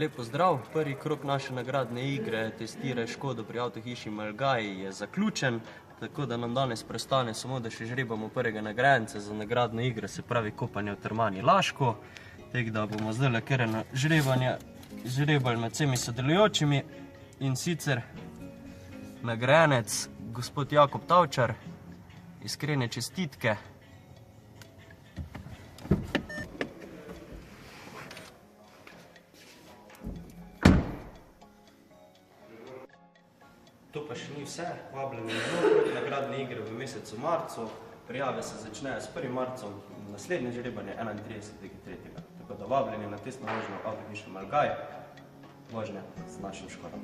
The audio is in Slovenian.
Lep pozdrav, prvi krog naše nagradne igre Testiraj škodo pri avtohiši Malgaj je zaključen, tako da nam danes prestane samo, da še žrebamo prvega nagrajenca za nagradno igro, se pravi kopanje v termani Laško. Tako da bomo zdaj kar na žrebanje žrebali med vsemi sodelujočimi in sicer nagrajenec gospod Jakob Tavčar, iskrene čestitke. To pa še ni vse, vabljeni na nov nagradne igre v mesecu marcu. Prijave se začnejo s 1. marcem, naslednje žrebanje 31.3. Tako da vabljeni na testno vožnjo avtohiše Malgaj, vožnja z našim Škodom.